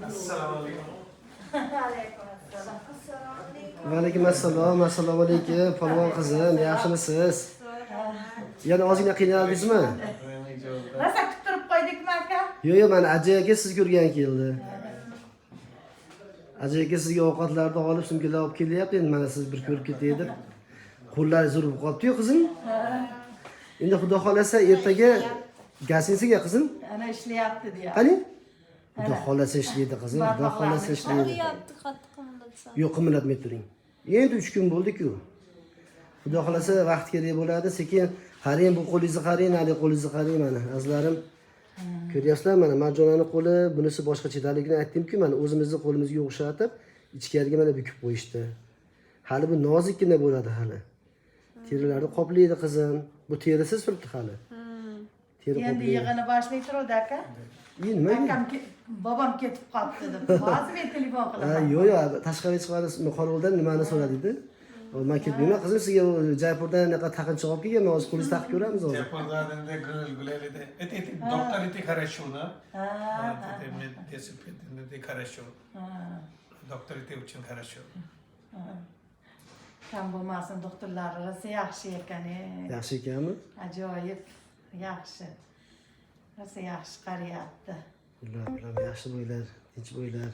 Assalomu alaykum. Va alaykum assalom. Assalomu alaykum. Polvon qizim, yaxshimisiz? Yana ozgina qiynaldingizmi? Rosa kuttirib qo'ydikmi aka? Yo'q, mana Ajay aka siz ko'rgan keldi. Ajay aka sizga ovqatlarni olib, sumkalar olib kelyapti. Endi mana siz bir ko'rib ketay deb. Qo'llaringiz urib qolibdi-yu, qizim. Endi xudo xolasa ertaga gasinsiga qizim. Ana ishlayapti deyapti. Qani? Xudo xolasa ishlaydi qizim. Xudo xolasa ishlaydi. Qariyapti, qattiq qimirlatsa. Yo'q, qimirlatmay turing. Endi 3 kun bo'ldi-ku. Xudo xolasa vaqt kerak bo'ladi. Sekin qarang, bu qo'lingizni qarang, nari qo'lingizni qarang mana. Azlarim. Ko'ryapsizlar mana Marjonaning qo'li, bunisi boshqa chetaligini aytdim-ku, mana o'zimizning qo'limizga o'xshatib, ichkariga mana bukib qo'yishdi. Hali bu nozikkina bo'ladi hali. Terilarni qoplaydi qizim. Bu terisiz turibdi hali. Teri Endi qoplaydi. yig'ini boshlay turuvdi aka. Nima? Akam bobom ketib qolibdi deb. Hozir men telefon Ha, qilaman. yo'q, tashqariga chiqadi, qorovuldan nimani so'radingda? Men ketmayman, qizim sizga Jaipurdan anaqa taqinchoq olib kelganman, hozir qo'lingizni taqib ko'ramiz hozir. Jaipurda гуляли. Это доктор, это хорошо, да? Это медицина, это хорошо. Доктор, это очень хорошо. Kam bo'lmasin, doktorlar rosa yaxshi ekan. Yaxshi ekanmi? Ajoyib, yaxshi. Rosa yaxshi qarayapti. Ular yaxshi bo'ylar, tinch bo'ylar.